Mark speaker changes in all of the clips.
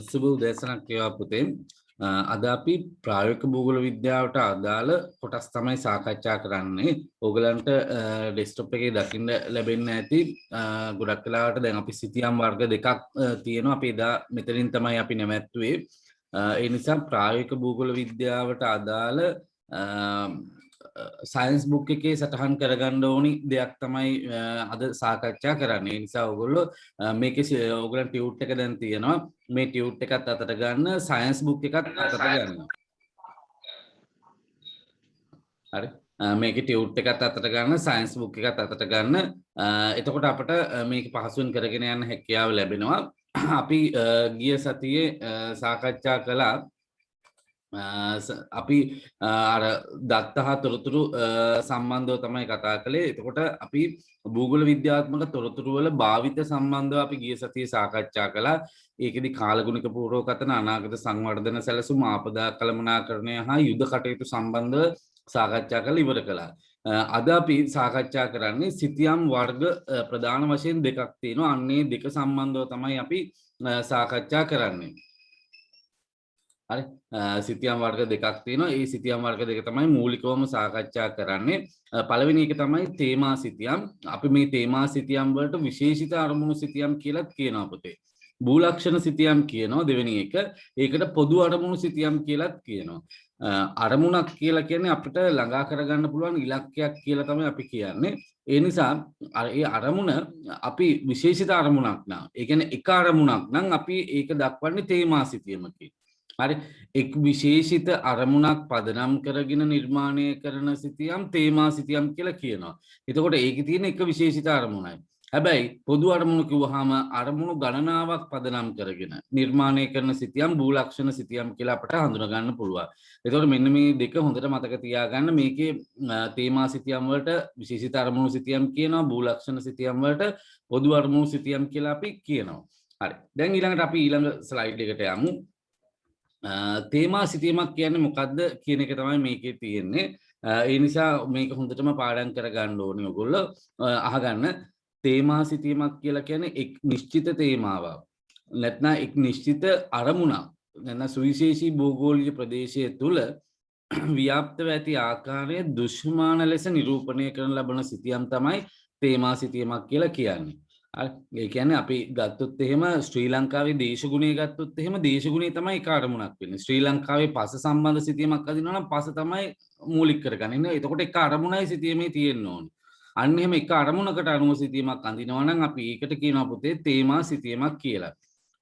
Speaker 1: සුබ උදෑසනක් වේවා පුතේ. අද අපි ප්‍රායෝගික භූගෝල විද්‍යාවට අදාළ කොටස් තමයි සාකච්ඡා කරන්නේ. ඕගලන්ට ඩෙස්ක්ටොප් එකේ දකින්න ලැබෙන්න ඇති ගොඩක් වෙලාවට දැන් අපි සිතියම් වර්ග දෙකක් තියෙනවා. අපි එදා මෙතනින් තමයි අපි නැවැත්තුවේ. ඒ නිසා ප්‍රායෝගික භූගෝල විද්‍යාවට අදාළ සයින්ස් බුක් එකේ සටහන් කරගන්න ඕනි දෙයක් තමයි අද සාකච්ඡා කරන්නේ. ඒ නිසා ඔයගොල්ලෝ මේකේ ඔයගලන් ටියුට් එක දැන් තියෙනවා. මේ ටියුට් එකත් අතට ගන්න, සයින්ස් බුක් එකත් අතට ගන්න. හරි. මේකේ ටියුට් එකත් අතට ගන්න, සයින්ස් බුක් එකත් අතට ගන්න. එතකොට අපිට මේක පහසුවෙන් කරගෙන යන්න හැකියාව ලැබෙනවා. අපි ගිය සතියේ සාකච්ඡා කළා අපි අර දත්ත හා තොරතුරු සම්බන්ධව තමයි කතා කළේ. එතකොට අපි භූගෝල විද්‍යාත්මක තොරතුරු වල භාවිත සම්බන්ධව අපි ගිය සතියේ සාකච්ඡා කළා. ඒකෙදි කාලගුණික පූර්වකථන, අනාගත සංවර්ධන සැලසුම්, ආපදා කළමනාකරණය හා යුද කටයුතු සම්බන්ධව සාකච්ඡා කරලා ඉවර කළා. අද අපි සාකච්ඡා කරන්නේ සිතියම් වර්ග ප්‍රධාන වශයෙන් දෙකක් තියෙනවා. අන්නේ දෙක සම්බන්ධව තමයි අපි සාකච්ඡා කරන්නේ. හරි, සිතියම් වර්ග දෙකක් තියෙනවා. ඒ සිතියම් වර්ග දෙක තමයි මූලිකවම සාකච්ඡා කරන්නේ. පළවෙනි එක තමයි තේමා සිතියම්. අපි මේ තේමා සිතියම් වලට විශේෂිත අරමුණු සිතියම් කියලාත් කියනවා පුතේ. භූලක්ෂණ සිතියම් කියනවා දෙවෙනි එක. ඒකට පොදු අරමුණු සිතියම් කියලාත් කියනවා. අරමුණක් කියලා කියන්නේ අපිට ළඟා කරගන්න පුළුවන් ඉලක්කයක් කියලා තමයි අපි කියන්නේ. ඒ නිසා ඒ අරමුණ අපි විශේෂිත අරමුණක් නම්, ඒ කියන්නේ එක අරමුණක් නම් අපි ඒක දක්වන්නේ තේමා සිතියමකින්. හරි, එක් විශේෂිත අරමුණක් පදනම් කරගෙන නිර්මාණය කරන සිතියම් තේමා සිතියම් කියලා කියනවා. එතකොට ඒකේ තියෙන එක විශේෂිත අරමුණයි. හැබැයි පොදු අරමුණු කිව්වහම අරමුණු ගණනාවක් පදනම් කරගෙන නිර්මාණය කරන සිතියම් භූලක්ෂණ සිතියම් කියලා අපට හඳුනා ගන්න පුළුවන්. එතකොට මෙන්න මේ දෙක හොඳට මතක තියාගන්න. මේකේ තේමා සිතියම් වලට විශේෂිත අරමුණු සිතියම් කියනවා, භූලක්ෂණ සිතියම් වලට පොදු අරමුණු සිතියම් කියලා අපි කියනවා. හරි, දැන් ඊළඟට අපි ඊළඟ ස්ලයිඩ් එකට යමු. තේමා සිතියමක් කියන්නේ මොකක්ද කියන එක තමයි මේකේ තියෙන්නේ. ඒ නිසා මේක හොඳටම පාඩම් කරගන්න ඕනේ ඔයගොල්ලෝ. අහගන්න. තේමා සිතියමක් කියලා කියන්නේ එක් නිශ්චිත තේමාවක්. නැත්නම් එක් නිශ්චිත අරමුණක්. නැත්නම් සුවිශේෂී භූගෝලීය ප්‍රදේශය තුල ව්‍යාප්තව ඇති ආකාරය දෘශ්‍යමාන ලෙස නිරූපණය කරන ලබන සිතියම් තමයි තේමා සිතියමක් කියලා කියන්නේ. ඒ කියන්නේ අපි ගත්තොත් එහෙම ශ්‍රී ලංකාවේ දේශගුණය ගත්තොත් එහෙම දේශගුණය තමයි එක අරමුණක් වෙන්නේ. ශ්‍රී ලංකාවේ පස සම්බන්ධ සිතියමක් අදිනවා නම් පස තමයි මූලික කරගන්නේ. එතකොට එක අරමුණයි සිතියමේ තියෙන්න ඕනේ. අන්න එහෙම එක අරමුණකට අනුව සිතියමක් අඳිනවා නම් අපි ඒකට කියනවා පුතේ තේමා සිතියමක් කියලා.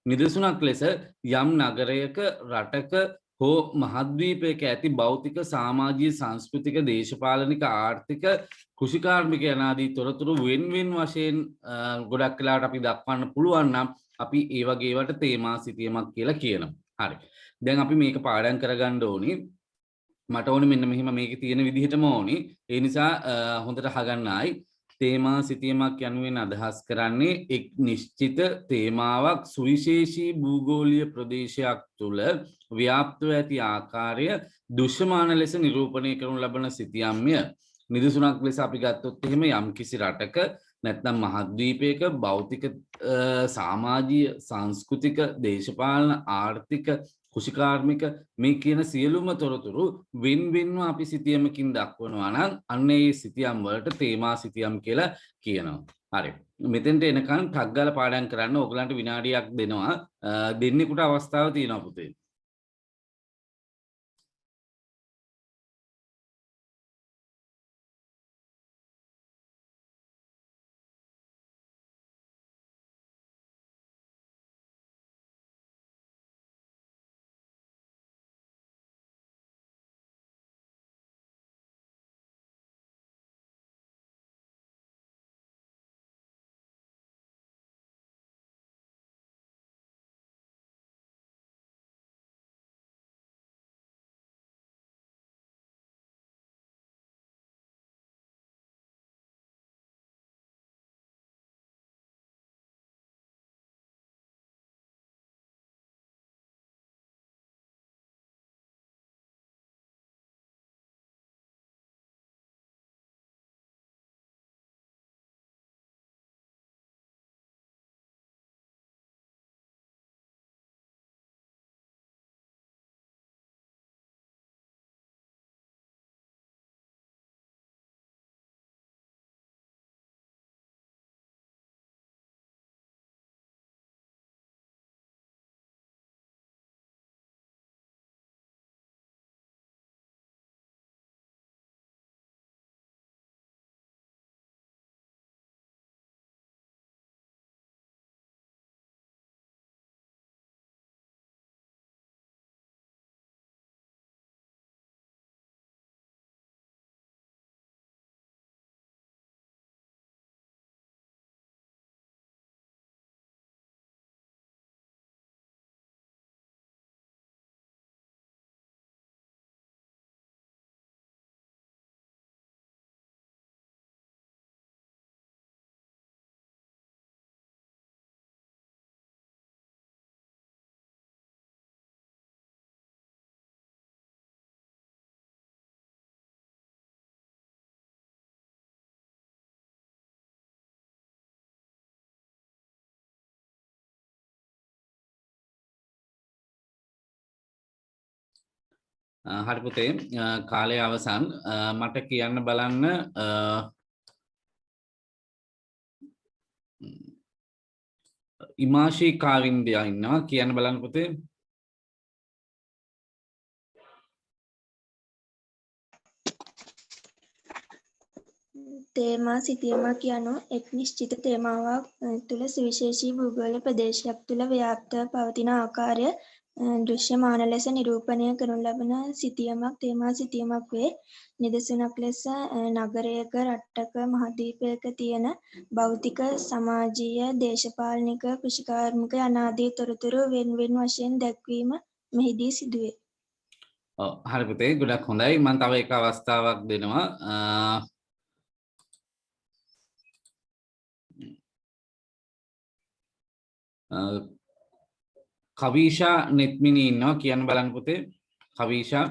Speaker 1: නිදසුනක් ලෙස යම් නගරයක, රටක හෝ මහද්වීපයක ඇති භෞතික, සමාජීය, සංස්කෘතික, දේශපාලනික, ආර්ථික, කෘෂිකාර්මික යනාදී තොරතුරු වෙන්වෙන් වශයෙන් ගොඩක් වෙලාවට අපි දක්වන්න පුළුවන් නම් අපි ඒ වගේ ඒවාට තේමා සිතියමක් කියලා කියනවා. හරි. දැන් අපි මේක පාඩම් කරගන්න ඕනේ. මට ඕනේ මෙන්න මෙහෙම මේකේ තියෙන විදිහටම ඕනේ. ඒ නිසා හොඳට අහගන්න ආයි. තේමා සිතියමක් යනුවෙන් අදහස් කරන්නේ එක් නිශ්චිත තේමාවක් සුවිශේෂී භූගෝලීය ප්‍රදේශයක් තුළ ව්‍යාප්තව ඇති ආකාරය දෘශ්‍යමාන ලෙස නිරූපණය කරනු ලබන සිතියම්ය. නිදසුනක් ලෙස අපි ගත්තොත් එහෙම යම් කිසි රටක නැත්නම් මහද්වීපයක භෞතික, සමාජීය, සංස්කෘතික, දේශපාලන, ආර්ථික, කෘෂිකාර්මික මේ කියන සියලුම තොරතුරු වෙන්වෙන්ව අපි සිතියමකින් දක්වනවා නම් අන්න ඒ සිතියම් වලට තේමා සිතියම් කියලා කියනවා. හරි. මෙතෙන්ට එනකන් ටක් ගාලා පාඩම් කරන්න ඕගලන්ට විනාඩියක් දෙනවා. දෙන්නෙකුට අවස්ථාව තියෙනවා පුතේ. හරි පුතේ කාලය අවසන් මට කියන්න බලන්න ඉමාශී කාවින්දයා ඉන්නවා කියන්න බලන්න පුතේ
Speaker 2: තේමා සිතියමක් යනු එක් නිශ්චිත තේමාවක් තුළ සුවිශේෂී භූගෝල ප්‍රදේශයක් තුළ ව්‍යාප්තව පවතින ආකාරය දෘශ්‍යමාන ලෙස නිරූපණය කරනු ලබන සිතියමක් තේමා සිතියමක් වේ. නිදසුනක් ලෙස නගරයක රටක මහද්වීපයක තියෙන භෞතික සමාජීය දේශපාලනික කෘෂිකාර්මික අනාදී තොරතුරු වෙන් වෙන් වශයෙන් දැක්වීම මෙහිදී සිදුවේ.
Speaker 1: හරි පුතේ ගොඩක් හොඳයි මම තව එක අවස්ථාවක් දෙනවා කවීෂා නෙත්මිනි ඉන්නවා කියන්න බලන්න පුතේ කවීෂා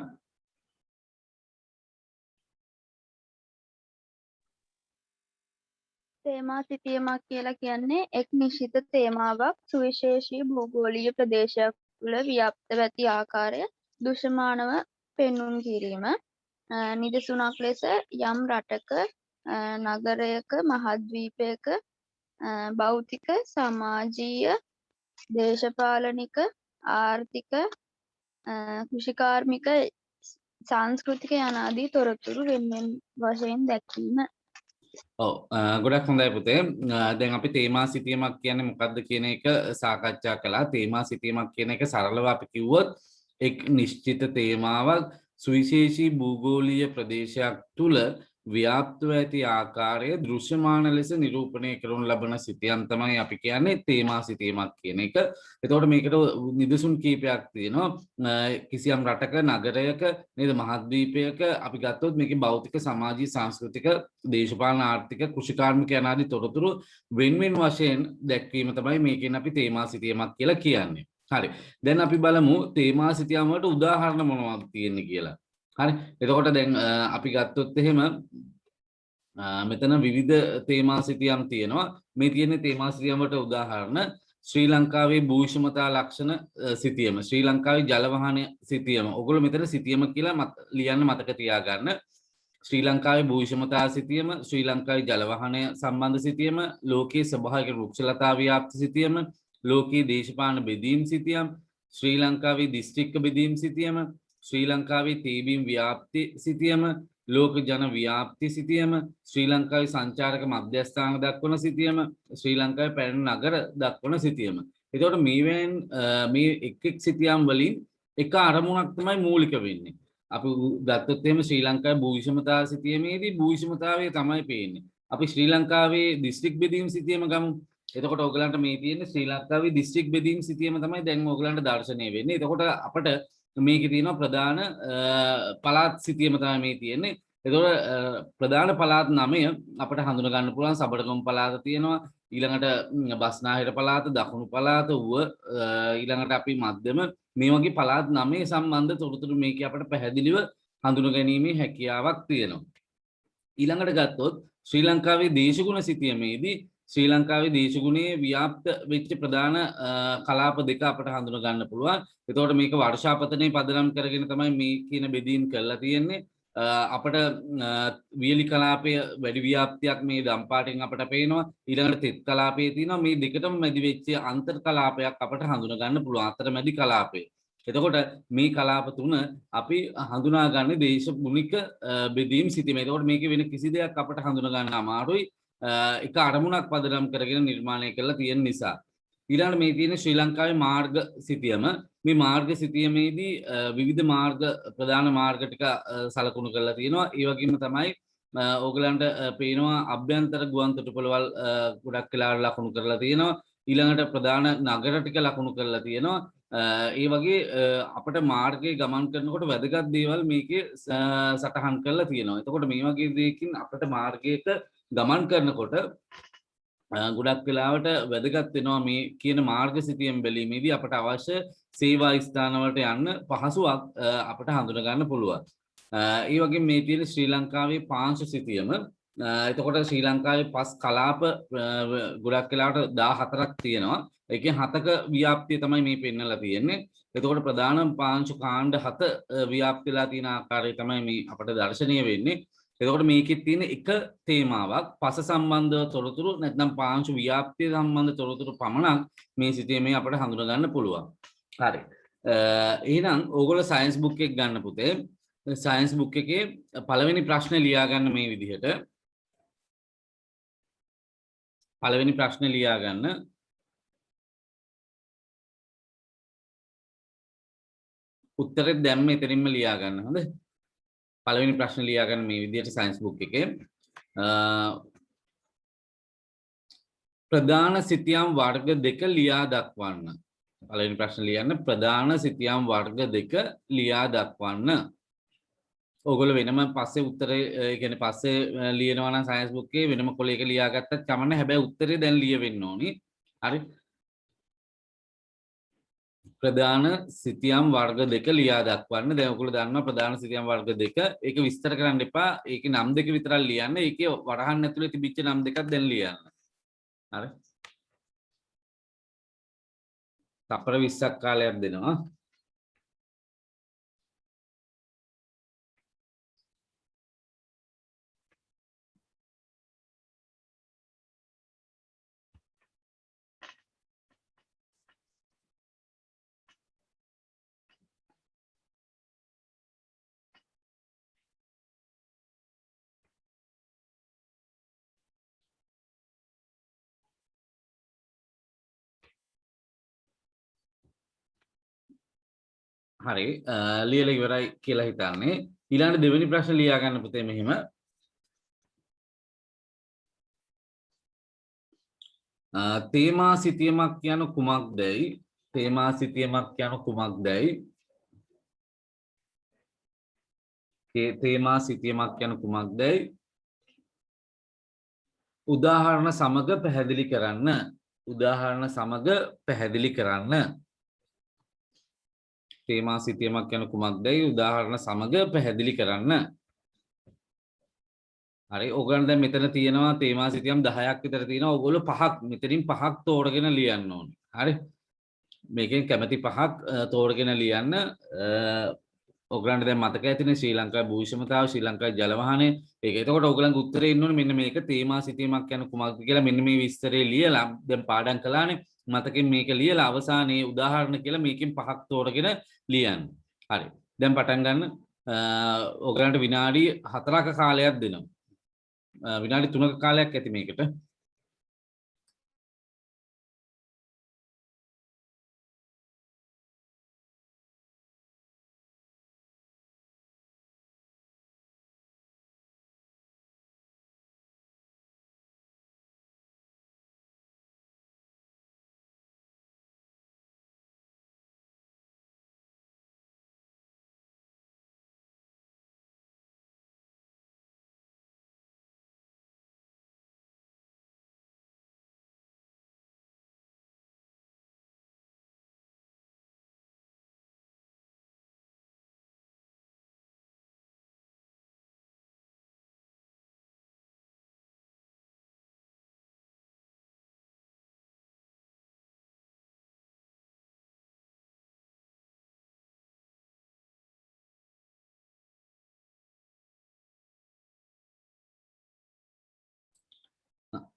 Speaker 3: තේමා සිතියමක් කියලා කියන්නේ එක් නිශ්චිත තේමාවක් සුවිශේෂී භූගෝලීය ප්‍රදේශයක් තුළ ව්‍යාප්තව ඇති ආකාරය දෘශ්‍යමානව පෙන්눔 කිරීම නිදසුනක් ලෙස යම් රටක නගරයක මහද්වීපයක භෞතික සමාජීය දේශපාලනික ආර්ථික කෘෂිකාර්මික සංස්කෘතික යනාදී තොරතුරු වෙන වෙන වශයෙන් දැක්වීම.
Speaker 1: ගොඩක් හොඳයි පුතේ දැන් අපි තේමා සිතියමක් කියන්නේ මොකක්ද කියන එක සාකච්ඡා කළා තේමා සිතියමක් කියන එක සරලව අපි කිව්වොත් එක් නිශ්චිත තේමාවක් සුවිශේෂී භූගෝලීය ප්‍රදේශයක් තුළ ව්‍යාප්තව ඇති ආකාරය දෘශ්‍යමාන ලෙස නිරූපණය කරනු ලබන සිතියම් තමයි අපි කියන්නේ තේමා සිතියමක් කියන එක. එතකොට මේකට නිදසුන් කීපයක් තියෙනවා කිසියම් රටක නගරයක නේද මහද්වීපයක අපි ගත්තොත් මේකේ භෞතික සමාජීය සංස්කෘතික දේශපාලන ආර්ථික කෘෂිකාර්මික යනාදී තොරතුරු වෙන වෙන වශයෙන් දැක්වීම තමයි මේකෙන් අපි තේමා සිතියමක් කියලා කියන්නේ. හරි. දැන් අපි බලමු තේමා සිතියම් වලට උදාහරණ මොනවද තියෙන්නේ කියලා. හරි එතකොට දැන් අපි ගත්තොත් එහෙම මෙතන විවිධ තේමා සිතියම් තියෙනවා මේ තියෙන තේමා සිතියම් වලට උදාහරණ ශ්‍රී ලංකාවේ භූෂමතා ලක්ෂණ සිතියම ශ්‍රී ලංකාවේ ජල වහන සිතියම ඔයගොල්ලෝ මෙතන සිතියම කියලා ලියන්න මතක තියාගන්න ශ්‍රී ලංකාවේ භූෂමතා සිතියම ශ්‍රී ලංකාවේ ජල වහනය සම්බන්ධ සිතියම ලෝකයේ ස්වභාවික වෘක්ෂලතා ව්‍යාප්ති සිතියම ලෝකයේ දේශපාලන බෙදීම් සිතියම් ශ්‍රී ලංකාවේ දිස්ත්‍රික්ක බෙදීම් සිතියම ශ්‍රී ලංකාවේ තේබීම් ව්‍යාප්ති සිතියම ලෝක ජන ව්‍යාප්ති සිතියම ශ්‍රී ලංකාවේ සංචාරක මධ්‍යස්ථාන දක්වන සිතියම ශ්‍රී ලංකාවේ පැරණි නගර දක්වන සිතියම. එතකොට මේ එක් සිතියම් වලින් එක අරමුණක් තමයි මූලික වෙන්නේ. අපි ගත්තොත් එහෙම ශ්‍රී ලංකාවේ භූවිෂමතා සිතියමේදී භූවිෂමතාවය තමයි පේන්නේ. අපි ශ්‍රී ලංකාවේ දිස්ත්‍රික් බෙදීම් සිතියම ගමු. එතකොට ඔයගලන්ට මේ තියෙන්නේ ශ්‍රී ලංකාවේ දිස්ත්‍රික් බෙදීම් සිතියම තමයි දැන් ඔයගලන්ට දැర్శණය වෙන්නේ. එතකොට අපිට මේකේ තියෙනවා ප්‍රධාන පළාත් සිතියම තමයි මේ තියෙන්නේ. එතකොට ප්‍රධාන පළාත් 9 අපිට හඳුන ගන්න පුළුවන් සබරගමු පළාත තියෙනවා. ඊළඟට බස්නාහිර පළාත, දකුණු පළාත, ඌව ඊළඟට අපි මධ්‍යම මේ වගේ පළාත් 9 සම්බන්ධ තොරතුරු මේකේ අපිට පැහැදිලිව හඳුන ගැනීමේ හැකියාවක් තියෙනවා. ඊළඟට ගත්තොත් ශ්‍රී ලංකාවේ දේශගුණ සිතියමේදී ශ්‍රී ලංකාවේ දේශගුණයේ ව්‍යාප්ත වෙච්ච ප්‍රධාන කලාප දෙක අපට හඳුන ගන්න පුළුවන්. එතකොට මේක වර්ෂාපතනයේ පදනම් කරගෙන තමයි මේ කියන බෙදීම් කරලා තියෙන්නේ. අපට වියලි කලාපය වැඩි ව්‍යාප්තියක් මේ දම් පාටෙන් අපට පේනවා. ඊළඟට තෙත් කලාපයේ තියෙනවා. මේ දෙකටම මැදි වෙච්ච අන්තර් කලාපයක් අපට හඳුන ගන්න පුළුවන්. අතරමැදි කලාපය. එතකොට මේ කලාප තුන අපි හඳුනාගන්නේ දේශගුණික බෙදීම් සිතියම. එතකොට මේකේ වෙන කිසි දෙයක් අපට හඳුන ගන්න අමාරුයි. එක අරමුණක් පදනම් කරගෙන නිර්මාණය කරලා තියෙන නිසා. ඊළඟට මේ තියෙන ශ්‍රී ලංකාවේ මාර්ග සිතියම මේ මාර්ග සිතියමේදී විවිධ මාර්ග ප්‍රධාන මාර්ග ටික සලකුණු කරලා තියෙනවා. ඒ වගේම තමයි ඕගලන්ට පේනවා අභ්‍යන්තර ගුවන් තොටුපළවල් ගොඩක් වෙලාවට ලකුණු කරලා තියෙනවා. ඊළඟට ප්‍රධාන නගර ටික ලකුණු කරලා තියෙනවා. ඒ වගේ අපිට මාර්ගයේ ගමන් කරනකොට වැදගත් දේවල් මේකේ සටහන් කරලා තියෙනවා. එතකොට මේ වගේ දෙයකින් අපිට මාර්ගයක ගමන් කරනකොට ගොඩක් වෙලාවට වැදගත් වෙනවා මේ කියන මාර්ග සිතියම් බැලීමේදී අපට අවශ්‍ය සේවා ස්ථානවලට යන්න පහසුවක් අපට හඳුන ගන්න පුළුවන්. ඒ වගේම මේ තියෙන ශ්‍රී ලංකාවේ පාංශ සිතියම එතකොට ශ්‍රී ලංකාවේ පස් කලාප ගොඩක් වෙලාවට 14ක් තියෙනවා. ඒකෙන් 7ක ව්‍යාප්තිය තමයි මේ පෙන්නලා තියෙන්නේ. එතකොට ප්‍රධාන පාංශු කාණ්ඩ 7 ව්‍යාප්ති වෙලා තියෙන ආකාරය තමයි මේ අපට දැర్శණීය වෙන්නේ. එතකොට මේකෙත් තියෙන එක තේමාවක් පස සම්බන්ධ තොරතුරු නැත්නම් පාංශු ව්‍යාප්තිය සම්බන්ධ තොරතුරු පමණක් මේ සිටීමේ අපට හඳුනා ගන්න පුළුවන්. හරි. එහෙනම් ඕගොල්ලෝ සයන්ස් බුක් එක ගන්න පුතේ. සයන්ස් බුක් එකේ පළවෙනි ප්‍රශ්නේ ලියා ගන්න මේ විදිහට. පළවෙනි ප්‍රශ්නේ ලියා ගන්න. උත්තරේ දැම්ම එතනින්ම ලියා ගන්න. හොඳ? පළවෙනි ප්‍රශ්නේ ලියා ගන්න මේ විදිහට සයන්ස් බුක් එකේ. ප්‍රධාන සිතියම් වර්ග දෙක ලියා දක්වන්න. පළවෙනි ප්‍රශ්නේ ලියන්න ප්‍රධාන සිතියම් වර්ග දෙක ලියා දක්වන්න. ඔයගොල්ලෝ වෙනම පස්සේ උත්තරේ කියන්නේ පස්සේ ලියනවා නම් සයන්ස් බුක් එකේ වෙනම කොලයක ලියාගත්තත් කමන්නේ. හැබැයි උත්තරේ දැන් ලියවෙන්න ඕනි. හරි. ප්‍රධාන සිතියම් වර්ග දෙක ලියා දක්වන්න. දැන් ඔයගොල්ලෝ දන්නවා ප්‍රධාන සිතියම් වර්ග දෙක. ඒක විස්තර කරන්න එපා. ඒකේ නම් දෙක විතරක් ලියන්න. ඒකේ වරහන් ඇතුලේ තිබිච්ච නම් දෙකක් දැන් ලියන්න. හරි. තප්පර 20ක් කාලයක් දෙනවා. හරි ලියලා ඉවරයි කියලා හිතන්නේ. ඊළඟ දෙවෙනි ප්‍රශ්න ලියා ගන්න පුතේ මෙහිම. තේමා සිතියමක් යන කුමක්දයි? තේමා සිතියමක් යන කුමක්දයි? තේමා සිතියමක් යන කුමක්දයි? උදාහරණ සමග පැහැදිලි කරන්න. උදාහරණ සමග පැහැදිලි කරන්න. තේමා සිතියමක් යන කුමක්දයි? උදාහරණ සමග පැහැදිලි කරන්න. හරි ඔයගොල්ලන් දැන් මෙතන තියෙනවා තේමා සිතියම් 10ක් විතර තියෙනවා. ඔයගොල්ලෝ පහක් මෙතනින් පහක් තෝරගෙන ලියන්න ඕනේ. හරි. මේකෙන් කැමැති පහක් තෝරගෙන ලියන්න. ඔයගොල්ලන්ට දැන් මතක ඇතිනේ ශ්‍රී ලංකාවේ භූෂමතාව ශ්‍රී ලංකාවේ ජල වාහනය. ඒක. එතකොට ඔයගොල්ලන්ගේ උත්තරේ ඉන්න ඕනේ මෙන්න මේක තේමා සිතියමක් යන කුමක්ද කියලා මෙන්න මේ විස්තරේ ලියලා දැන් පාඩම් කළානේ. මතකෙන් මේක ලියලා අවසානයේ උදාහරණ කියලා මේකෙන් පහක් තෝරගෙන ලියන්න. හරි. දැන් පටන් ගන්න. ඔයගොල්ලන්ට විනාඩි 4ක කාලයක් දෙනවා. විනාඩි 3ක කාලයක් ඇති මේකට.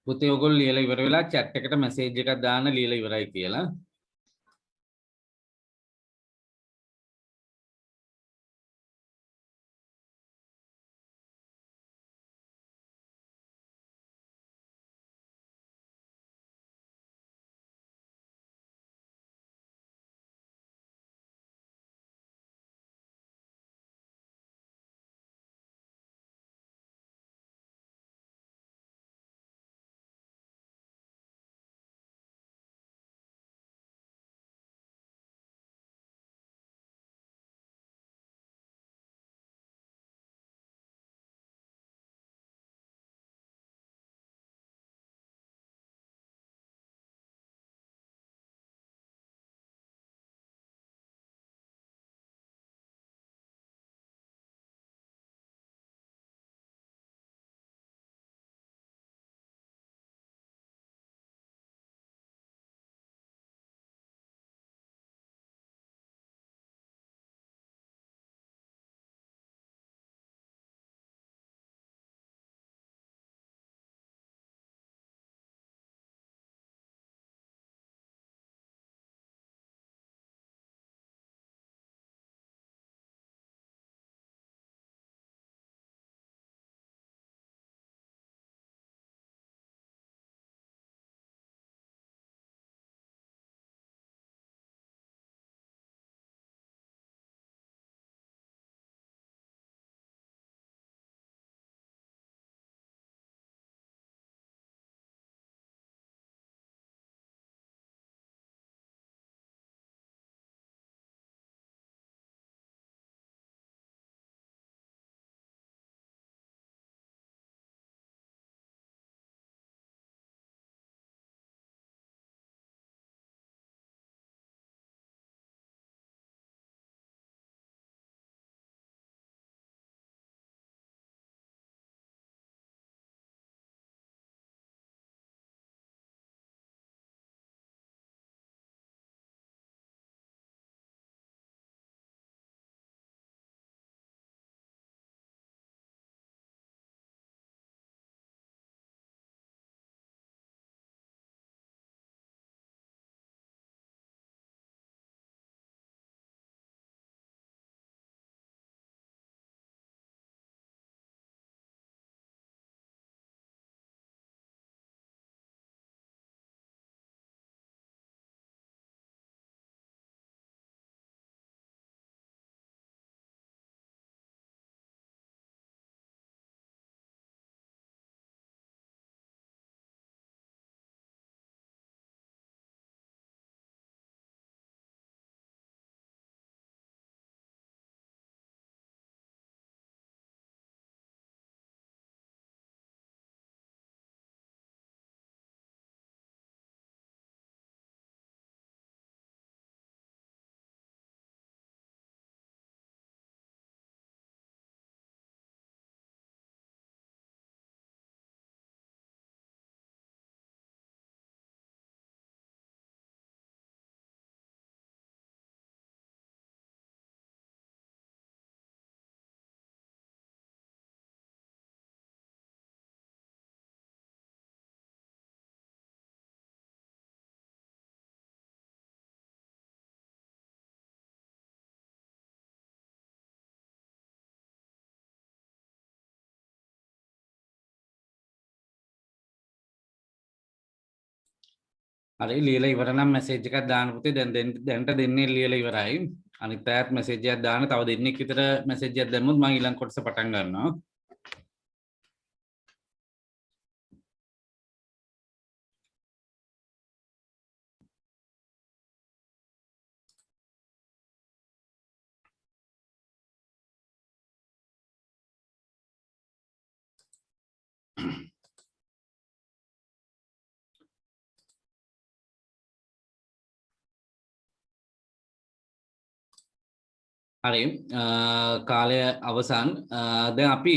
Speaker 1: පුතේ ඔයගොල්ලෝ ලියලා ඉවර වෙලා chat එකට message එකක් දාන්න ලියලා ඉවරයි කියලා. හරි ලියලා ඉවර නම් මැසේජ් එකක් දාන්න පුතේ. දැන්ට දෙන්නේ ලියලා ඉවරයි. අනිත් අයත් මැසේජ් එකක් දාන්න. තව දෙන්නෙක් විතර මැසේජ් එකක් දැම්මොත් මම ඊළඟ කොටස පටන් ගන්නවා. හරි කාලය අවසන් දැන් අපි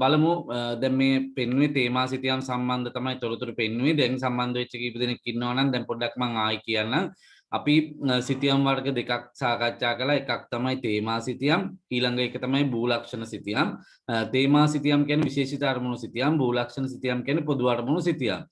Speaker 1: බලමු දැන් මේ පෙන්වුවේ තේමා සිතියම් සම්බන්ධ තමයි තොරතුරු පෙන්වුවේ දැන් සම්බන්ධ වෙච්ච කීප දෙනෙක් ඉන්නවා නම් දැන් පොඩ්ඩක් මම ආයි කියන්නම් අපි සිතියම් වර්ග දෙකක් සාකච්ඡා කළා එකක් තමයි තේමා සිතියම් ඊළඟ එක තමයි භූලක්ෂණ සිතියම් තේමා සිතියම් කියන්නේ විශේෂිත අරමුණු සිතියම් භූලක්ෂණ සිතියම් කියන්නේ පොදු අරමුණු සිතියම්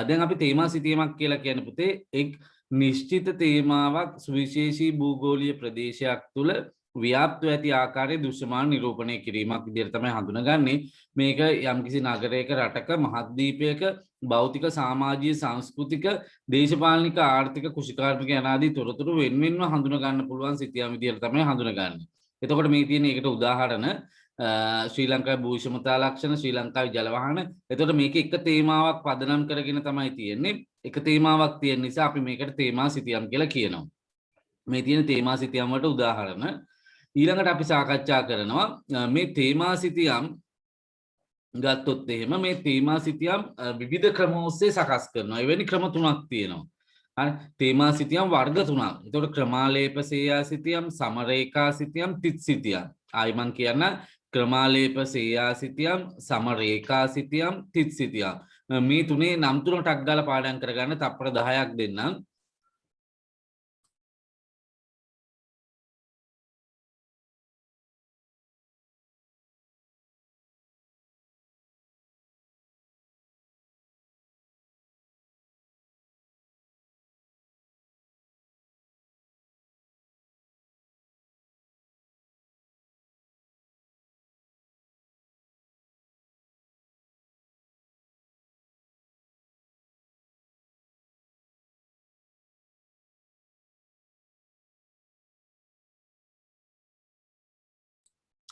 Speaker 1: දැන් අපි තේමා සිතියමක් කියලා කියන්නේ පුතේ එක් නිශ්චිත තේමාවක් සුවිශේෂී භූගෝලීය ප්‍රදේශයක් තුළ ව්‍යාප්තව ඇති ආකාරයේ දෘශ්‍යමාන නිරූපණය කිරීමක් විදිහට තමයි හඳුනගන්නේ මේක යම්කිසි නගරයක රටක මහද්වීපයක භෞතික සමාජීය සංස්කෘතික දේශපාලනික ආර්ථික කුෂිකාර්මික යනාදී තොරතුරු වෙන්වෙන්ව හඳුනා ගන්න පුළුවන් සිතියම් විදිහට තමයි හඳුනගන්නේ. එතකොට මේ තියෙන එකට උදාහරණ ශ්‍රී ලංකාවේ භූෂමතා ලක්ෂණ ශ්‍රී ලංකාවේ ජල වාහන. එතකොට මේක එක තේමාවක් පදනම් කරගෙන තමයි තියෙන්නේ. එක තේමාවක් තියෙන නිසා අපි මේකට තේමා සිතියම් කියලා කියනවා. මේ තියෙන තේමා සිතියම් වලට උදාහරණ ඊළඟට අපි සාකච්ඡා කරනවා මේ තේමා සිතියම් ගත්තොත් එහෙම මේ තේමා සිතියම් විවිධ ක්‍රම ඔස්සේ සකස් කරනවා. එවැනි ක්‍රම තුනක් තියෙනවා. හරි තේමා සිතියම් වර්ග තුනක්. එතකොට ක්‍රමාලේප සේයා සිතියම් සමරේඛා සිතියම් තිත් සිතියම්. ආයි මං කියන්න ක්‍රමාලේප සේයා සිතියම් සමරේඛා සිතියම් තිත් සිතියම්. මේ තුනේ නම් තුන ටක් ගාලා පාඩම් කරගන්න තප්පර 10ක් දෙන්නම්.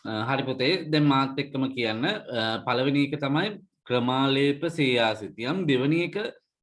Speaker 1: හරි පුතේ දැන් මාත් එක්කම කියන්න පළවෙනි එක තමයි ක්‍රමාලේප සේයා සිතියම් දෙවෙනි එක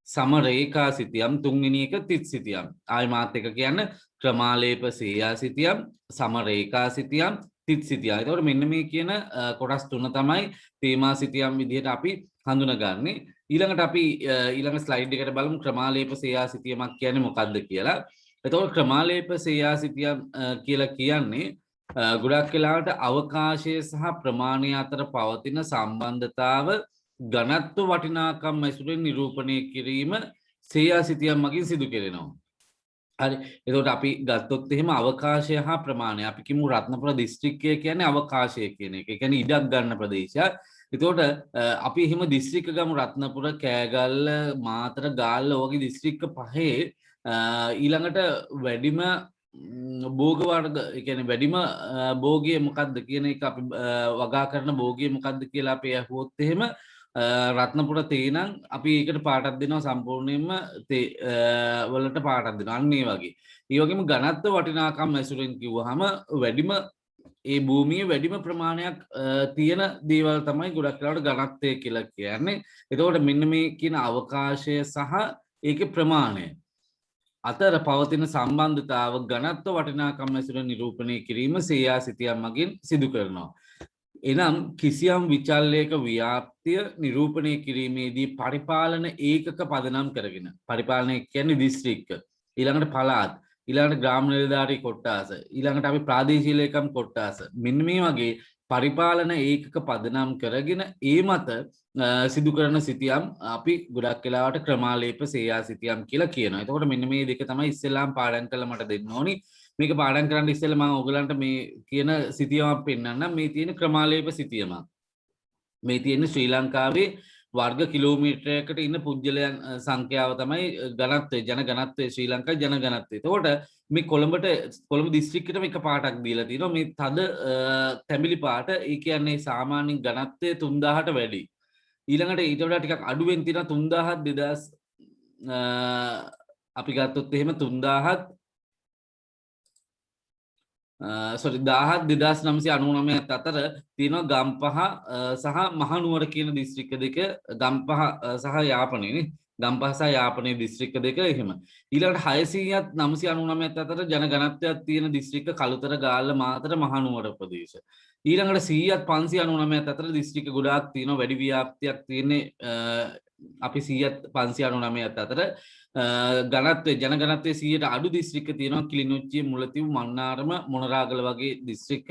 Speaker 1: සමරේඛා සිතියම් තුන්වෙනි එක තිත් සිතියම් ආයි මාත් එක්ක කියන්න ක්‍රමාලේප සේයා සිතියම් සමරේඛා සිතියම් තිත් සිතියම් එතකොට මෙන්න මේ කියන කොටස් තුන තමයි තේමා සිතියම් විදිහට අපි හඳුනගන්නේ ඊළඟට අපි ඊළඟ ස්ලයිඩ් එකට බලමු ක්‍රමාලේප සේයා සිතියමක් කියන්නේ මොකක්ද කියලා එතකොට ක්‍රමාලේප සේයා සිතියම් කියලා කියන්නේ ගොඩක් වෙලාවට අවකාශය සහ ප්‍රමාණය අතර පවතින සම්බන්ධතාව ඝනත්ව වටිනාකම් ඇසුරෙන් නිරූපණය කිරීම සේයා සිතියම් මගින් සිදු කෙරෙනවා. හරි. එතකොට අපි ගත්තොත් එහෙම අවකාශය හා ප්‍රමාණය අපි කියමු රත්නපුර දිස්ත්‍රික්කය කියන්නේ අවකාශය කියන එක. ඒ කියන්නේ ඉඩක් ගන්න ප්‍රදේශයක්. එතකොට අපි එහෙම දිස්ත්‍රික්ක ගමු රත්නපුර, කෑගල්ල, මාතර, ගාල්ල වගේ දිස්ත්‍රික්ක පහේ ඊළඟට වැඩිම භෝග වර්ග ඒ කියන්නේ වැඩිම භෝගය මොකක්ද කියන එක අපි වගා කරන භෝගය මොකක්ද කියලා අපි අහුවොත් එහෙම රත්නපුර තේ නම් අපි ඒකට පාටක් දෙනවා සම්පූර්ණයෙන්ම තේ වලට පාටක් දෙනවා අන්න ඒ වගේ. ඒ වගේම ඝනත්ව වටිනාකම් ඇසුරෙන් කිව්වහම වැඩිම ඒ භූමියේ වැඩිම ප්‍රමාණයක් තියෙන දේවල් තමයි ගොඩක් වෙලාවට ඝනත්වය කියලා කියන්නේ. එතකොට මෙන්න මේ කියන අවකාශය සහ ඒකේ ප්‍රමාණය අතර පවතින සම්බන්ධතාව ඝනත්ව වටිනාකම් ඇසුරෙන් නිරූපණය කිරීම සේයා සිතියම් මගින් සිදු කරනවා. එනම් කිසියම් විචල්යක ව්‍යාප්තිය නිරූපණය කිරීමේදී පරිපාලන ඒකක පදනම් කරගෙන පරිපාලනය කියන්නේ දිස්ත්‍රික්ක ඊළඟට පළාත් ඊළඟට ග්‍රාම නිලධාරී කොට්ටාස ඊළඟට අපි ප්‍රාදේශීය ලේකම් කොට්ටාස මෙන්න මේ වගේ පරිපාලන ඒකක පදනම් කරගෙන ඒ මත සිදු කරන සිතියම් අපි ගොඩක් වෙලාවට ක්‍රමාලේප සේයා සිතියම් කියලා කියනවා. එතකොට මෙන්න මේ දෙක තමයි ඉස්සෙල්ලාම පාඩම් කරලා මට දෙන්න ඕනි. මේක පාඩම් කරන්න ඉස්සෙල්ලා මම ඔයගලන්ට මේ කියන සිතියමක් පෙන්නන්නම්. මේ තියෙන ක්‍රමාලේප සිතියමක්. මේ තියෙන ශ්‍රී ලංකාවේ වර්ග කිලෝමීටරයකට ඉන්න පුද්ගලයන් සංඛ්‍යාව තමයි ඝනත්වය ජන ඝනත්වය ශ්‍රී ලංකාවේ ජන ඝනත්වය. එතකොට මේ කොළඹ දිස්ත්‍රික්කෙටම එක පාටක් දීලා තියෙනවා. මේ තද තැඹිලි පාට ඒ කියන්නේ සාමාන්‍ය ඝනත්වය 3000ට වැඩි. ඊළඟට ඊට වඩා ටිකක් අඩුවෙන් තියෙන 3000 2000 අපි ගත්තොත් එහෙම 3000ත් සොරි 10999 අතර තියෙනවා ගම්පහ සහ මහනුවර කියන දිස්ත්‍රික්ක දෙක ගම්පහ සහ යාපනයේ නේ ගම්පහ සහ යාපනයේ දිස්ත්‍රික්ක දෙක එහෙම ඊළඟට 600ත් 999ත් අතර ජනගණත්වයක් තියෙන දිස්ත්‍රික්ක කළුතර ගාල්ල මාතර මහනුවර ප්‍රදේශ ඊළඟට 100ත් 599ත් අතර දිස්ත්‍රික්ක ගොඩාක් තියෙනවා වැඩි ව්‍යාප්තියක් තියෙන්නේ අපි 100ත් 599ත් අතර ගණත්වයේ ජනගණත්වයේ 100ට අඩු දිස්ත්‍රික්ක තියෙනවා කිලිනොච්චිය මුලතිව් මන්නාරම මොනරාගල වගේ දිස්ත්‍රික්ක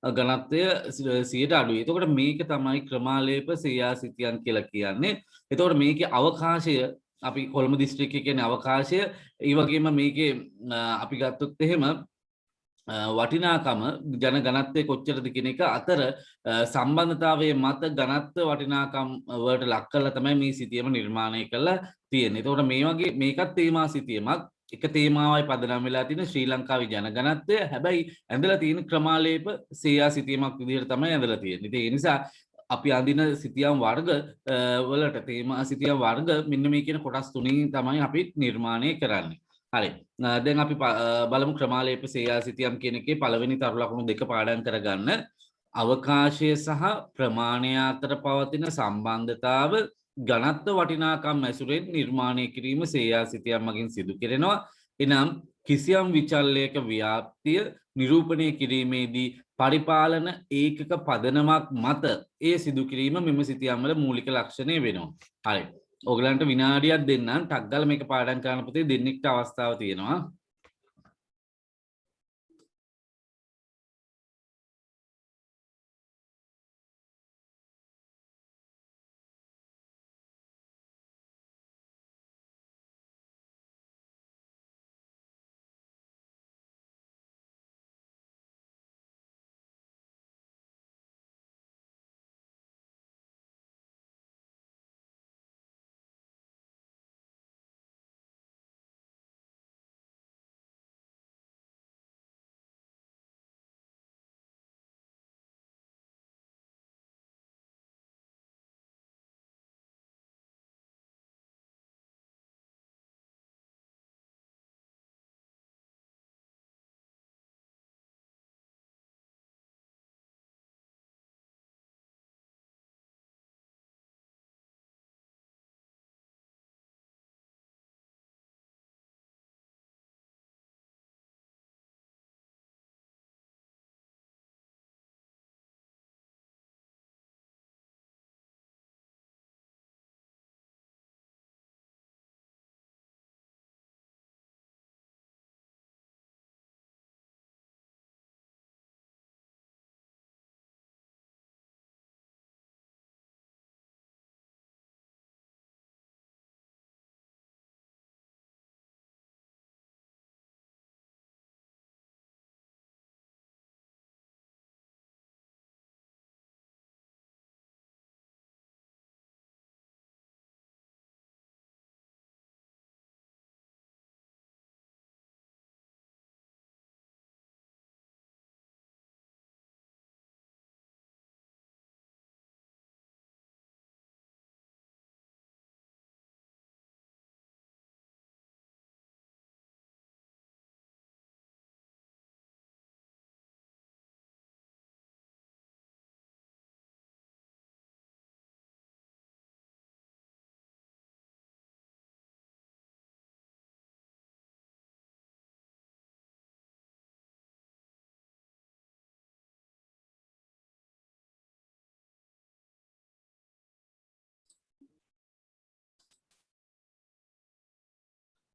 Speaker 1: ගණත්වය 100ට අඩුයි. එතකොට මේක තමයි ක්‍රමාලේප සේයාසිතියන් කියලා කියන්නේ. එතකොට මේකේ අවකාශය අපි කොළඹ දිස්ත්‍රික්කයේ කියන්නේ අවකාශය ඒ වගේම මේකේ අපි ගත්තොත් එහෙම වටිනාකම ජන ගණත්වය කොච්චරද කියන එක අතර සම්බන්ධතාවයේ මත ගණත්ව වටිනාකම් වලට ලක් කරලා තමයි මේ සිතියම නිර්මාණය කරලා තියෙන්නේ. ඒතකොට මේ වගේ මේකත් තේමා සිතියමක් එක තේමාවයි පදනම් වෙලා තියෙන ශ්‍රී ලංකාවේ ජනගණත්වය. හැබැයි ඇඳලා තියෙන ක්‍රමාලේප සේයා සිතියමක් විදිහට තමයි ඇඳලා තියෙන්නේ. ඉතින් ඒ නිසා අපි අඳින සිතියම් වර්ග වලට තේමා සිතියම් වර්ග මෙන්න මේ කියන කොටස් තුنين තමයි අපි නිර්මාණය කරන්නේ. හරි දැන් අපි බලමු ක්‍රමාලේප සේයා සිතියම් කියන එකේ පළවෙනි තරු ලකුණු දෙක පාඩම් කරගන්න අවකාශය සහ ප්‍රමාණය අතර පවතින සම්බන්ධතාව ඝනත්ව වටිනාකම් ඇසුරෙන් නිර්මාණය කිරීම සේයා සිතියම් මගින් සිදු කෙරෙනවා. එනම් කිසියම් විචල්‍යයක ව්‍යාප්තිය නිරූපණය කිරීමේදී පරිපාලන ඒකක පදනමක් මත ඒ සිදු කිරීම මෙම සිතියම් වල මූලික ලක්ෂණය වෙනවා. හරි ඔයගලන්ට විනාඩියක් දෙන්නම් ටක් ගාලා මේක පාඩම් කරන්න පුතේ දෙන්නෙක්ට අවස්ථාව තියෙනවා.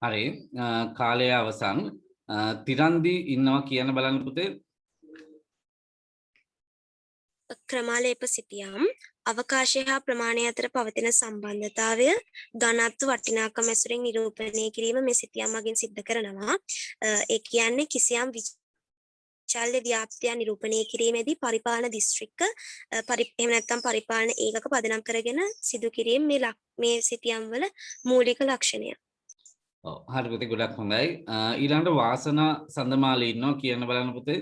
Speaker 1: හරි කාලය අවසන් තිරන්දි ඉන්නවා කියන බලන්න පුතේ
Speaker 4: ක්‍රමාලේප සිතියම් අවකාශය හා ප්‍රමාණය අතර පවතින සම්බන්ධතාවය ඝනත්ව වටිනාකම ඇසුරින් නිරූපණය කිරීම මේ සිතියම් මගින් සිද්ධ කරනවා. ඒ කියන්නේ කිසියම් විචල්්‍ය ව්‍යාප්තිය නිරූපණය කිරීමේදී පරිපාලන දිස්ත්‍රික්ක එහෙම නැත්නම් පරිපාලන ඒකක පදනම් කරගෙන සිදු කිරීම මේ සිතියම් වල මූලික ලක්ෂණය.
Speaker 1: ඔව් හරි පුතේ ගොඩක් හොඳයි. ඊළඟට වාසනා සඳමාලි ඉන්නවා කියන බලන්න පුතේ.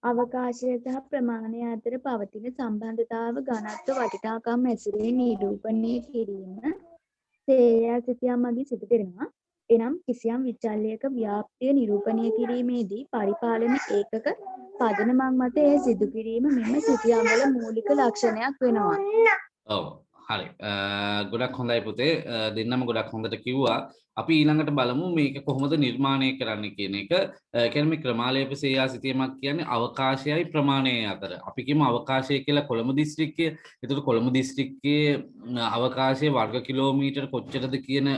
Speaker 3: අවකාශය සහ ප්‍රමාණය අතර පවතින සම්බන්ධතාව ඝනත්ව වටිනාකම් ඇසුරෙන් නිරූපණය කිරීම සේයා සිතියම් මගින් සිදු කෙරෙනවා. එනම් කිසියම් විචල්‍යයක ව්‍යාප්තිය නිරූපණය කිරීමේදී පරිපාලන ඒකක පදනමක් මත එය සිදු කිරීම මෙම සිතියම් වල මූලික ලක්ෂණයක් වෙනවා.
Speaker 1: ඔව් හරි. ගොඩක් හොඳයි පුතේ. දෙන්නම ගොඩක් හොඳට කිව්වා. අපි ඊළඟට බලමු මේක කොහොමද නිර්මාණය කරන්න කියන එක. කියන්නේ මේ ක්‍රමාලේප සේයා සිතියමක් කියන්නේ අවකාශයයි ප්‍රමාණයයි අතර. අපි කියමු අවකාශය කියලා කොළඹ දිස්ත්‍රික්කය. ඒතකොට කොළඹ දිස්ත්‍රික්කයේ අවකාශයේ වර්ග කිලෝමීටර් කොච්චරද කියන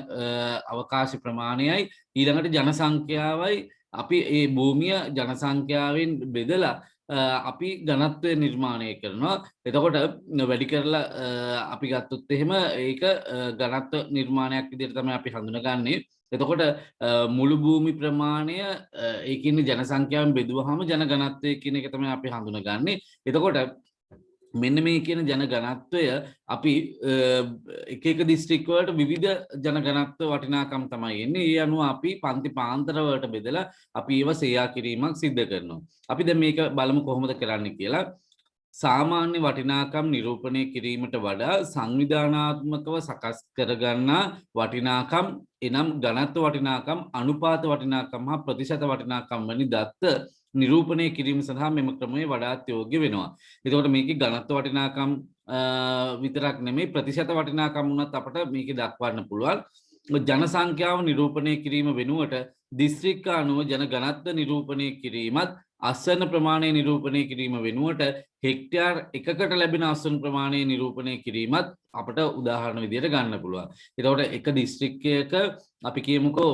Speaker 1: අවකාශ ප්‍රමාණයයි ඊළඟට ජනසංඛ්‍යාවයි අපි ඒ භූමිය ජනසංඛ්‍යාවෙන් බෙදලා අපි ඝනත්වය නිර්මාණය කරනවා. එතකොට වැඩි කරලා අපි ගත්තොත් එහෙම ඒක ඝනත්ව නිර්මාණයක් විදිහට තමයි අපි හඳුනගන්නේ. එතකොට මුළු භූමි ප්‍රමාණය ඒ කියන්නේ ජනසංඛ්‍යාවෙන් බෙදුවාම ජන ඝනත්වය කියන එක තමයි අපි හඳුනගන්නේ. එතකොට මෙන්න මේ කියන ජන ඝනත්වය අපි එක එක දිස්ත්‍රික් වලට විවිධ ජන ඝනත්ව වටිනාකම් තමයි එන්නේ. ඒ අනුව අපි පන්ති පාන්තර වලට බෙදලා අපි ඒව සේයා කිරීමක් සිද්ධ කරනවා. අපි දැන් මේක බලමු කොහොමද කරන්න කියලා. සාමාන්‍ය වටිනාකම් නිරූපණය කිරීමට වඩා සංවිධානාත්මකව සකස් කරගන්නා වටිනාකම් එනම් ඝනත්ව වටිනාකම් අනුපාත වටිනාකම් හා ප්‍රතිශත වටිනාකම් වැනි දත්ත නිරූපණය කිරීම සඳහා මෙම ක්‍රමය වඩාත් යෝග්‍ය වෙනවා. එතකොට මේකේ ඝනත්ව වටිනාකම් විතරක් නෙමෙයි ප්‍රතිශත වටිනාකම් උනත් අපට මේකේ දක්වන්න පුළුවන්. ජන සංඛ්‍යාව නිරූපණය කිරීම වෙනුවට දිස්ත්‍රික්ක අනුව ජන ඝනත්ව නිරූපණය කිරීමත් අස්වැන්න ප්‍රමාණය නිරූපණය කිරීම වෙනුවට හෙක්ටයාර් එකකට ලැබෙන අස්වැන්න ප්‍රමාණය නිරූපණය කිරීමත් අපට උදාහරණ විදිහට ගන්න පුළුවන්. එතකොට එක දිස්ත්‍රික්කයක අපි කියමුකෝ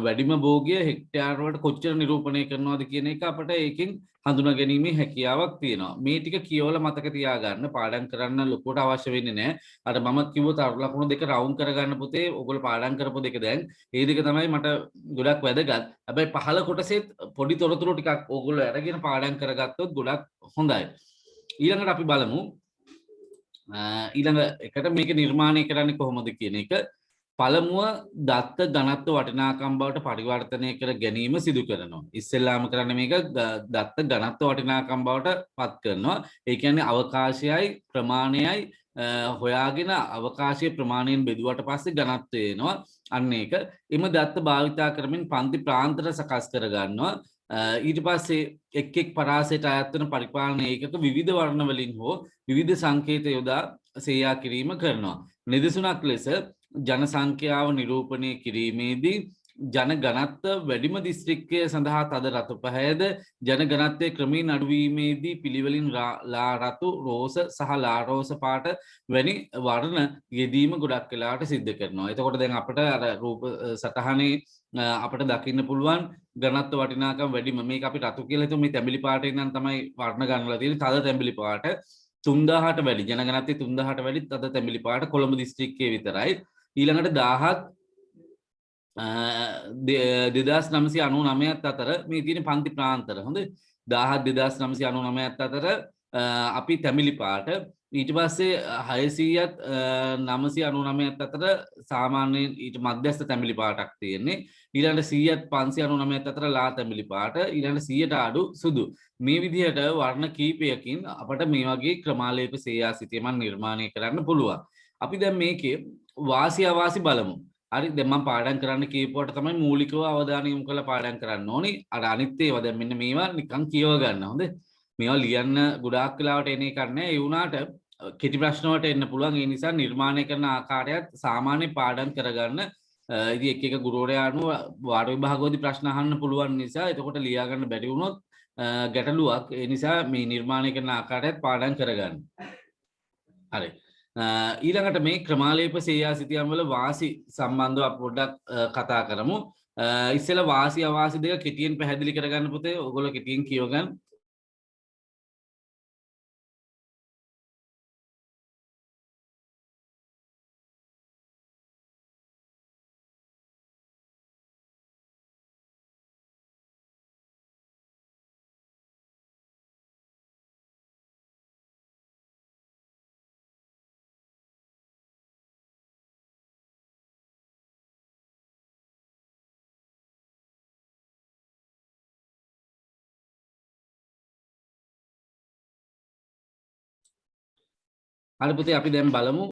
Speaker 1: වැඩිම භෝගය හෙක්ටයාර් වලට කොච්චර නිරූපණය කරනවද කියන එක අපට ඒකෙන් හඳුනා ගැනීමේ හැකියාවක් තියෙනවා. මේ ටික කියවලා මතක තියාගන්න පාඩම් කරන්න ලොකුට අවශ්‍ය වෙන්නේ නැහැ. අර මම කිව්වොත් අර ලකුණු දෙක රවුන්ඩ් කරගන්න පුතේ ඔයගොල්ලෝ පාඩම් කරපු දෙක දැන් ඒ දෙක තමයි මට ගොඩක් වැදගත්. හැබැයි පහළ කොටසෙත් පොඩි තොරතුරු ටිකක් ඕගොල්ලෝ අරගෙන පාඩම් කරගත්තොත් ගොඩක් හොඳයි. ඊළඟට අපි බලමු ඊළඟ එකට මේක නිර්මාණය කරන්නේ කොහොමද කියන එක. පළමුව දත්ත ඝනත්ව වටිනාකම් බවට පරිවර්තනය කර ගැනීම සිදු කරනවා. ඉස්සෙල්ලාම කරන්නේ මේක දත්ත ඝනත්ව වටිනාකම් බවට පත් කරනවා. ඒ කියන්නේ අවකාශයයි ප්‍රමාණයයි හොයාගෙන අවකාශයේ ප්‍රමාණයෙන් බෙදුවට පස්සේ ඝනත්වය එනවා. අන්න ඒක. එම දත්ත භාවිතා කරමින් පන්ති ප්‍රාන්තර සකස් කර ගන්නවා. ඊට පස්සේ එක් එක් පරාසයට අයත් වන පරිපාලන ඒකක විවිධ වර්ණ වලින් හෝ විවිධ සංකේත යොදා සේයා කිරීම කරනවා. නිදසුනක් ලෙස ජන සංඛ්‍යාව නිරූපණය කිරීමේදී ජන ඝනත්ව වැඩිම දිස්ත්‍රික්කය සඳහා තද රතු පැහැයද ජන ඝනත්වයේ ක්‍රමයෙන් අඩුවීමේදී පිළිවෙලින් ලා රතු රෝස සහ ලා රෝස පාට වැනි වර්ණ යෙදීම ගොඩක් වෙලාවට සිද්ධ කරනවා. එතකොට දැන් අපිට අර රූප සටහනේ අපිට දකින්න පුළුවන් ඝනත්ව වටිනාකම් වැඩිම මේක අපි රතු කියලා හිතමු. මේ තැඹිලි පාටෙන් නම් තමයි වර්ණ ගන්නලා තියෙන්නේ. තද තැඹිලි පාට 3000ට වැඩි ජන ඝනත්වයේ 3000ට වැඩි තද තැඹිලි පාට කොළඹ දිස්ත්‍රික්කයේ විතරයි. ඊළඟට 1999ත් අතර මේ තියෙන පන්ති ප්‍රාන්තර හොඳ 1999ත් අතර අපි තැඹිලි පාට ඊට පස්සේ 600ත් 999ත් අතර සාමාන්‍යයෙන් ඊට මධ්‍යස්ථ තැඹිලි පාටක් තියෙන්නේ. ඊළඟට 100ත් 599ත් අතර ලා තැඹිලි පාට ඊළඟට 100ට අඩු සුදු. මේ විදිහට වර්ණ කීපයකින් අපට මේ වගේ ක්‍රමාලේප සේයා සිතියමක් නිර්මාණය කරන්න පුළුවන්. අපි දැන් මේකේ වාසි අවාසි බලමු. හරි දැන් මම පාඩම් කරන්න කියපුවට තමයි මූලිකව අවධානය යොමු කරලා පාඩම් කරන්න ඕනේ. අර අනිත් ඒවා දැන් මෙන්න මේවා නිකන් කියව ගන්න. හොඳ. මේවා ලියන්න ගොඩාක් වෙලාවට එන එකක් නෑ. ඒ වුණාට කෙටි ප්‍රශ්න වලට එන්න පුළුවන්. ඒ නිසා නිර්මාණය කරන ආකාරයත් සාමාන්‍ය පාඩම් කරගන්න. ඉතින් එක එක ගුරුවරයා අනුව වාර විභාගවලදී ප්‍රශ්න අහන්න පුළුවන් නිසා එතකොට ලියා ගන්න බැරි වුණොත් ගැටලුවක්. ඒ නිසා මේ නිර්මාණය කරන ආකාරයත් පාඩම් කරගන්න. හරි. ඊළඟට මේ ක්‍රමාලේප සේයා සිතියම් වල වාසි සම්බන්ධව අපි පොඩ්ඩක් කතා කරමු. ඉස්සෙල්ලා වාසි අවාසි දෙක කෙටියෙන් පැහැදිලි කරගන්න පුතේ. ඔයගොල්ලෝ කෙටියෙන් කියව ගන්න. හරි පුතේ අපි දැන් බලමු